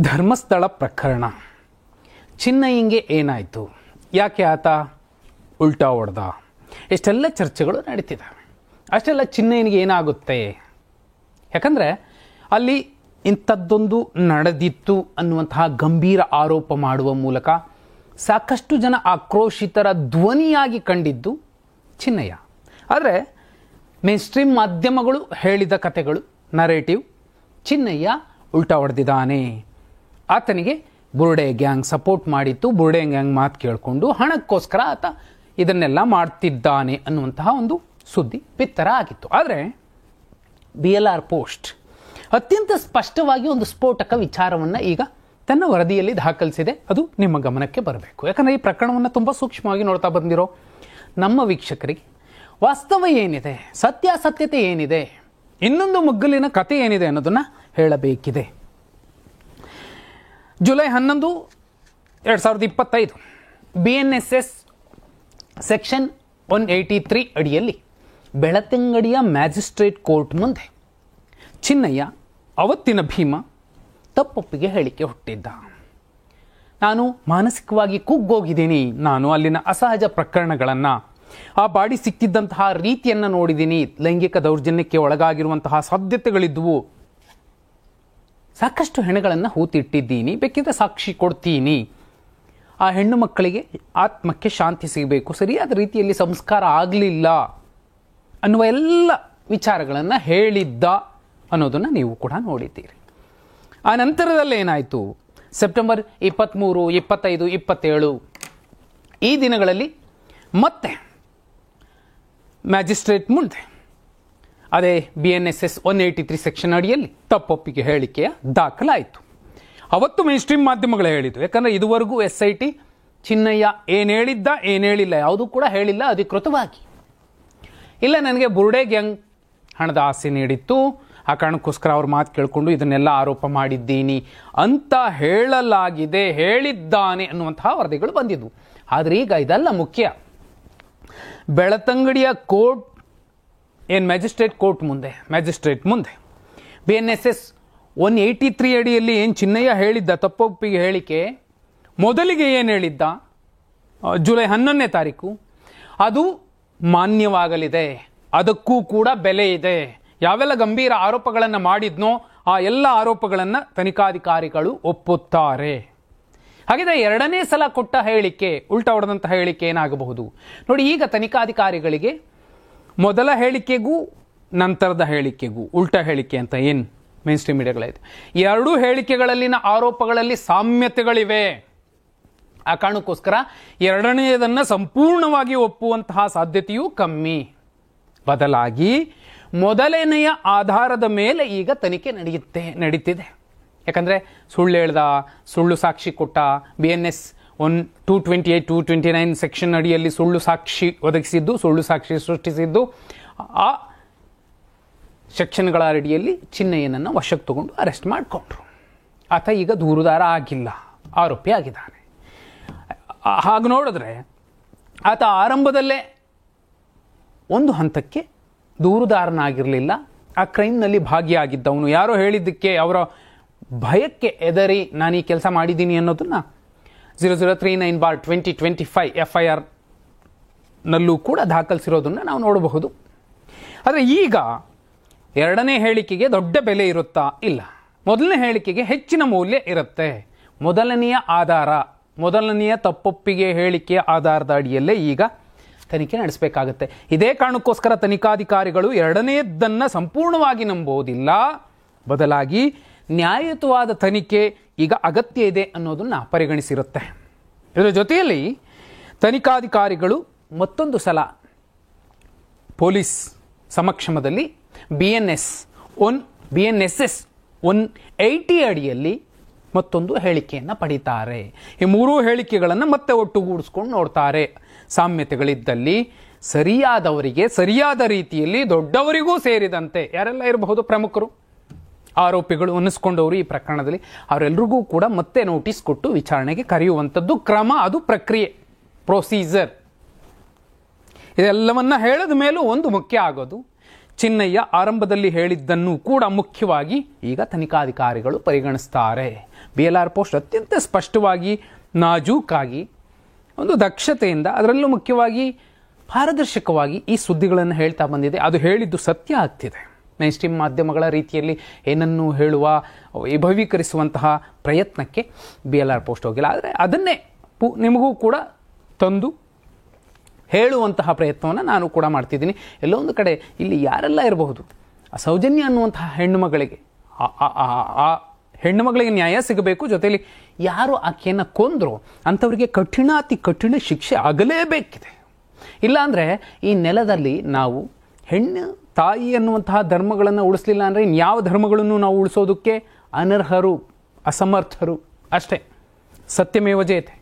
ಧರ್ಮಸ್ಥಳ ಪ್ರಕರಣ. ಚಿನ್ನಯ್ಯಂಗೆ ಏನಾಯಿತು, ಯಾಕೆ ಆತ ಉಲ್ಟಾ ಹೊಡೆದ, ಎಷ್ಟೆಲ್ಲ ಚರ್ಚೆಗಳು ನಡೀತಿದ್ದಾವೆ. ಅಷ್ಟೆಲ್ಲ ಚಿನ್ನಯ್ಯನಿಗೆ ಏನಾಗುತ್ತೆ, ಯಾಕಂದರೆ ಅಲ್ಲಿ ಇಂಥದ್ದೊಂದು ನಡೆದಿತ್ತು ಅನ್ನುವಂತಹ ಗಂಭೀರ ಆರೋಪ ಮಾಡುವ ಮೂಲಕ ಸಾಕಷ್ಟು ಜನ ಆಕ್ರೋಶಿತರ ಧ್ವನಿಯಾಗಿ ಕಂಡಿದ್ದು ಚಿನ್ನಯ್ಯ. ಆದರೆ ಮೇನ್ ಸ್ಟ್ರೀಮ್ ಮಾಧ್ಯಮಗಳು ಹೇಳಿದ ಕಥೆಗಳು, ನರೇಟಿವ್, ಚಿನ್ನಯ್ಯ ಉಲ್ಟಾ ಹೊಡೆದಿದ್ದಾನೆ, ಆತನಿಗೆ ಬುರ್ಡೆ ಗ್ಯಾಂಗ್ ಸಪೋರ್ಟ್ ಮಾಡಿತ್ತು, ಬುರ್ಡೆ ಗ್ಯಾಂಗ್ ಮಾತು ಕೇಳಿಕೊಂಡು ಹಣಕ್ಕೋಸ್ಕರ ಆತ ಇದನ್ನೆಲ್ಲ ಮಾಡ್ತಿದ್ದಾನೆ ಅನ್ನುವಂತಹ ಒಂದು ಸುದ್ದಿ ಬಿತ್ತರ ಆಗಿತ್ತು. ಆದರೆ BLR ಪೋಸ್ಟ್ ಅತ್ಯಂತ ಸ್ಪಷ್ಟವಾಗಿ ಒಂದು ಸ್ಫೋಟಕ ವಿಚಾರವನ್ನು ಈಗ ತನ್ನ ವರದಿಯಲ್ಲಿ ದಾಖಲಿಸಿದೆ. ಅದು ನಿಮ್ಮ ಗಮನಕ್ಕೆ ಬರಬೇಕು. ಯಾಕಂದರೆ ಈ ಪ್ರಕರಣವನ್ನು ತುಂಬ ಸೂಕ್ಷ್ಮವಾಗಿ ನೋಡ್ತಾ ಬಂದಿರೋ ನಮ್ಮ ವೀಕ್ಷಕರಿಗೆ ವಾಸ್ತವ ಏನಿದೆ, ಸತ್ಯಾಸತ್ಯತೆ ಏನಿದೆ, ಇನ್ನೊಂದು ಮಗ್ಗಲಿನ ಕತೆ ಏನಿದೆ ಅನ್ನೋದನ್ನು ಹೇಳಬೇಕಿದೆ. ಜುಲೈ 11, 2025 BNSS ಸೆಕ್ಷನ್ 183 ಅಡಿಯಲ್ಲಿ ಬೆಳತಂಗಡಿಯ ಮ್ಯಾಜಿಸ್ಟ್ರೇಟ್ ಕೋರ್ಟ್ ಮುಂದೆ ಚಿನ್ನಯ್ಯ, ಅವತ್ತಿನ ಭೀಮ, ತಪ್ಪೊಪ್ಪಿಗೆ ಹೇಳಿಕೆ ಹುಟ್ಟಿದ್ದ. ನಾನು ಮಾನಸಿಕವಾಗಿ ಕುಗ್ಗೋಗಿದ್ದೀನಿ, ನಾನು ಅಲ್ಲಿನ ಅಸಹಜ ಪ್ರಕರಣಗಳನ್ನು, ಆ ಬಾಡಿ ಸಿಕ್ಕಿದ್ದಂತಹ ರೀತಿಯನ್ನು ನೋಡಿದ್ದೀನಿ, ಲೈಂಗಿಕ ದೌರ್ಜನ್ಯಕ್ಕೆ ಒಳಗಾಗಿರುವಂತಹ ಸಾಧ್ಯತೆಗಳಿದ್ವು, ಸಾಕಷ್ಟು ಹೆಣಗಳನ್ನು ಹೂತಿಟ್ಟಿದ್ದೀನಿ, ಬೇಕಿದ್ರೆ ಸಾಕ್ಷಿ ಕೊಡ್ತೀನಿ, ಆ ಹೆಣ್ಣು ಮಕ್ಕಳಿಗೆ ಆತ್ಮಕ್ಕೆ ಶಾಂತಿ ಸಿಗಬೇಕು, ಸರಿಯಾದ ರೀತಿಯಲ್ಲಿ ಸಂಸ್ಕಾರ ಆಗಲಿಲ್ಲ ಅನ್ನುವ ಎಲ್ಲ ವಿಚಾರಗಳನ್ನು ಹೇಳಿದ್ದ ಅನ್ನೋದನ್ನು ನೀವು ಕೂಡ ನೋಡಿದ್ದೀರಿ. ಆ ನಂತರದಲ್ಲಿ ಏನಾಯಿತು, ಸೆಪ್ಟೆಂಬರ್ 23, 25, 27 ಈ ದಿನಗಳಲ್ಲಿ ಮತ್ತೆ ಮ್ಯಾಜಿಸ್ಟ್ರೇಟ್ ಮುಂದೆ ಅದೇ BNSS 183 ಸೆಕ್ಷನ್ ಅಡಿಯಲ್ಲಿ ತಪ್ಪೊಪ್ಪಿಗೆ ಹೇಳಿಕೆಯ ದಾಖಲಾಯಿತು. ಅವತ್ತು ಮೇನ್ ಸ್ಟ್ರೀಮ್ ಮಾಧ್ಯಮಗಳೇ ಹೇಳಿತು. ಯಾಕಂದರೆ ಇದುವರೆಗೂ SIT ಚಿನ್ನಯ್ಯ ಏನು ಹೇಳಿದ್ದ, ಏನು ಹೇಳಿಲ್ಲ, ಯಾವುದೂ ಕೂಡ ಹೇಳಿಲ್ಲ ಅಧಿಕೃತವಾಗಿ. ಇಲ್ಲ, ನನಗೆ ಬುರ್ಡೆ ಗ್ಯಾಂಗ್ ಹಣದ ಆಸೆ ನೀಡಿತ್ತು, ಆ ಕಾರಣಕ್ಕೋಸ್ಕರ ಅವ್ರ ಮಾತು ಕೇಳಿಕೊಂಡು ಇದನ್ನೆಲ್ಲ ಆರೋಪ ಮಾಡಿದ್ದೀನಿ ಅಂತ ಹೇಳಲಾಗಿದೆ, ಹೇಳಿದ್ದಾನೆ ಅನ್ನುವಂತಹ ವರದಿಗಳು ಬಂದಿದ್ವು. ಆದರೆ ಈಗ ಇದೆಲ್ಲ ಮುಖ್ಯ. ಬೆಳತಂಗಡಿಯ ಕೋರ್ಟ್ ಏನು ಮ್ಯಾಜಿಸ್ಟ್ರೇಟ್ ಮುಂದೆ BNSS 183 ಅಡಿಯಲ್ಲಿ ಏನು ಚಿನ್ನಯ್ಯ ಹೇಳಿದ್ದ ತಪ್ಪೊಪ್ಪಿಗೆ ಹೇಳಿಕೆ, ಮೊದಲಿಗೆ ಏನು ಹೇಳಿದ್ದ ಜುಲೈ 11ನೇ ತಾರೀಕು, ಅದು ಮಾನ್ಯವಾಗಲಿದೆ, ಅದಕ್ಕೂ ಕೂಡ ಬೆಲೆ ಇದೆ. ಯಾವೆಲ್ಲ ಗಂಭೀರ ಆರೋಪಗಳನ್ನು ಮಾಡಿದ್ನೋ ಆ ಎಲ್ಲ ಆರೋಪಗಳನ್ನು ತನಿಖಾಧಿಕಾರಿಗಳು ಒಪ್ಪುತ್ತಾರೆ. ಹಾಗಿದ್ರೆ ಎರಡನೇ ಸಲ ಕೊಟ್ಟ ಹೇಳಿಕೆ, ಉಲ್ಟಾ ಹೊಡೆದಂಥ ಹೇಳಿಕೆ ಏನಾಗಬಹುದು ನೋಡಿ. ಈಗ ತನಿಖಾಧಿಕಾರಿಗಳಿಗೆ ಮೊದಲ ಹೇಳಿಕೆಗೂ ನಂತರದ ಹೇಳಿಕೆಗೂ ಉಲ್ಟಾ ಹೇಳಿಕೆ ಅಂತ ಏನು ಮೇನ್ ಸ್ಟ್ರೀಮ್ ಮೀಡಿಯಾಗಳಾಯಿತು, ಎರಡೂ ಹೇಳಿಕೆಗಳಲ್ಲಿನ ಆರೋಪಗಳಲ್ಲಿ ಸಾಮ್ಯತೆಗಳಿವೆ. ಆ ಕಾರಣಕ್ಕೋಸ್ಕರ ಎರಡನೆಯದನ್ನು ಸಂಪೂರ್ಣವಾಗಿ ಒಪ್ಪುವಂತಹ ಸಾಧ್ಯತೆಯೂ ಕಮ್ಮಿ. ಬದಲಾಗಿ ಮೊದಲನೆಯ ಆಧಾರದ ಮೇಲೆ ಈಗ ತನಿಖೆ ನಡೀತಿದೆ. ಯಾಕಂದರೆ ಸುಳ್ಳು ಹೇಳ್ದ, ಸುಳ್ಳು ಸಾಕ್ಷಿ ಕೊಟ್ಟ, BNS 228, 229 ಸೆಕ್ಷನ್ ಅಡಿಯಲ್ಲಿ ಸುಳ್ಳು ಸಾಕ್ಷಿ ಒದಗಿಸಿದ್ದು, ಸುಳ್ಳು ಸಾಕ್ಷಿ ಸೃಷ್ಟಿಸಿದ್ದು, ಆ ಸೆಕ್ಷನ್ಗಳ ಅಡಿಯಲ್ಲಿ ಚಿನ್ನಯ್ಯನನ್ನು ವಶಕ್ಕೆ ತಗೊಂಡು ಅರೆಸ್ಟ್ ಮಾಡಿಕೊಂಡ್ರು. ಆತ ಈಗ ದೂರುದಾರ ಆಗಿಲ್ಲ, ಆರೋಪಿ ಆಗಿದ್ದಾನೆ. ಹಾಗೆ ನೋಡಿದ್ರೆ ಆತ ಆರಂಭದಲ್ಲೇ ಒಂದು ಹಂತಕ್ಕೆ ದೂರುದಾರನಾಗಿರಲಿಲ್ಲ, ಆ ಕ್ರೈಮ್ನಲ್ಲಿ ಭಾಗಿಯಾಗಿದ್ದವನು. ಯಾರೋ ಹೇಳಿದ್ದಕ್ಕೆ, ಅವರ ಭಯಕ್ಕೆ ಎದರಿ ನಾನು ಈ ಕೆಲಸ ಮಾಡಿದ್ದೀನಿ ಅನ್ನೋದನ್ನು 0039/2025 FIR ನಲ್ಲೂ ಕೂಡ ದಾಖಲಿಸಿರೋದನ್ನು ನಾವು ನೋಡಬಹುದು. ಆದರೆ ಈಗ ಎರಡನೇ ಹೇಳಿಕೆಗೆ ದೊಡ್ಡ ಬೆಲೆ ಇರುತ್ತಾ? ಇಲ್ಲ. ಮೊದಲನೇ ಹೇಳಿಕೆಗೆ ಹೆಚ್ಚಿನ ಮೌಲ್ಯ ಇರುತ್ತೆ. ಮೊದಲನೆಯ ತಪ್ಪೊಪ್ಪಿಗೆ ಹೇಳಿಕೆಯ ಆಧಾರದ ಅಡಿಯಲ್ಲೇ ಈಗ ತನಿಖೆ ನಡೆಸಬೇಕಾಗುತ್ತೆ. ಇದೇ ಕಾರಣಕ್ಕೋಸ್ಕರ ತನಿಖಾಧಿಕಾರಿಗಳು ಎರಡನೆಯದನ್ನು ಸಂಪೂರ್ಣವಾಗಿ ನಂಬೋದಿಲ್ಲ, ಬದಲಾಗಿ ನ್ಯಾಯಯುತವಾದ ತನಿಖೆ ಈಗ ಅಗತ್ಯ ಇದೆ ಅನ್ನೋದನ್ನು ಪರಿಗಣಿಸಿರುತ್ತೆ. ಇದರ ಜೊತೆಯಲ್ಲಿ ತನಿಖಾಧಿಕಾರಿಗಳು ಮತ್ತೊಂದು ಸಲ ಪೊಲೀಸ್ ಸಮಕ್ಷಮದಲ್ಲಿ BNSS 180 ಅಡಿಯಲ್ಲಿ ಮತ್ತೊಂದು ಹೇಳಿಕೆಯನ್ನು ಪಡೀತಾರೆ. ಈ ಮೂರೂ ಹೇಳಿಕೆಗಳನ್ನು ಮತ್ತೆ ಒಟ್ಟುಗೂಡಿಸ್ಕೊಂಡು ನೋಡ್ತಾರೆ. ಸಾಮ್ಯತೆಗಳಿದ್ದಲ್ಲಿ ಸರಿಯಾದವರಿಗೆ ಸರಿಯಾದ ರೀತಿಯಲ್ಲಿ, ದೊಡ್ಡವರಿಗೂ ಸೇರಿದಂತೆ ಯಾರೆಲ್ಲ ಇರಬಹುದು ಪ್ರಮುಖರು, ಆರೋಪಿಗಳು ಅನ್ನಿಸ್ಕೊಂಡವರು ಈ ಪ್ರಕರಣದಲ್ಲಿ, ಅವರೆಲ್ಲರಿಗೂ ಕೂಡ ಮತ್ತೆ ನೋಟಿಸ್ ಕೊಟ್ಟು ವಿಚಾರಣೆಗೆ ಕರೆಯುವಂಥದ್ದು ಕ್ರಮ, ಅದು ಪ್ರಕ್ರಿಯೆ, ಪ್ರೊಸೀಜರ್. ಇದೆಲ್ಲವನ್ನ ಹೇಳಿದ ಮೇಲೂ ಒಂದು ಮುಖ್ಯ ಆಗೋದು, ಚಿನ್ನಯ್ಯ ಆರಂಭದಲ್ಲಿ ಹೇಳಿದ್ದನ್ನು ಕೂಡ ಮುಖ್ಯವಾಗಿ ಈಗ ತನಿಖಾಧಿಕಾರಿಗಳು ಪರಿಗಣಿಸ್ತಾರೆ. BLR ಪೋಸ್ಟ್ ಅತ್ಯಂತ ಸ್ಪಷ್ಟವಾಗಿ, ನಾಜೂಕಾಗಿ, ಒಂದು ದಕ್ಷತೆಯಿಂದ, ಅದರಲ್ಲೂ ಮುಖ್ಯವಾಗಿ ಪಾರದರ್ಶಕವಾಗಿ ಈ ಸುದ್ದಿಗಳನ್ನು ಹೇಳ್ತಾ ಬಂದಿದೆ. ಅದು ಹೇಳಿದ್ದು ಸತ್ಯ ಆಗ್ತಿದೆ. ಮೈನ್ ಸ್ಟ್ರೀಮ್ ಮಾಧ್ಯಮಗಳ ರೀತಿಯಲ್ಲಿ ಏನನ್ನು ಹೇಳುವ, ವೈಭವೀಕರಿಸುವಂತಹ ಪ್ರಯತ್ನಕ್ಕೆ BLR ಪೋಸ್ಟ್ ಹೋಗಿಲ್ಲ. ಆದರೆ ಅದನ್ನೇ ನಿಮಗೂ ಕೂಡ ತಂದು ಹೇಳುವಂತಹ ಪ್ರಯತ್ನವನ್ನು ನಾನು ಕೂಡ ಮಾಡ್ತಿದ್ದೀನಿ. ಎಲ್ಲೋ ಒಂದು ಕಡೆ ಇಲ್ಲಿ ಯಾರೆಲ್ಲ ಇರಬಹುದು, ಆ ಸೌಜನ್ಯ ಅನ್ನುವಂತಹ ಹೆಣ್ಣುಮಗಳಿಗೆ, ಆ ಹೆಣ್ಣುಮಗಳಿಗೆ ನ್ಯಾಯ ಸಿಗಬೇಕು. ಜೊತೆಯಲ್ಲಿ ಯಾರು ಆಕೆಯನ್ನು ಕೊಂದ್ರು ಅಂಥವರಿಗೆ ಅತಿ ಕಠಿಣ ಶಿಕ್ಷೆ ಆಗಲೇಬೇಕಿದೆ. ಇಲ್ಲಾಂದರೆ ಈ ನೆಲದಲ್ಲಿ ನಾವು ಹೆಣ್ಣು ತಾಯಿ ಅನ್ನುವಂತಹ ಧರ್ಮಗಳನ್ನು ಉಳಿಸಲಿಲ್ಲ ಅಂದರೆ ಇನ್ಯಾವ ಧರ್ಮಗಳನ್ನು ನಾವು ಉಳಿಸೋದಕ್ಕೆ ಅನರ್ಹರು, ಅಸಮರ್ಥರು ಅಷ್ಟೇ. ಸತ್ಯಮೇವ ಜಯತೆ.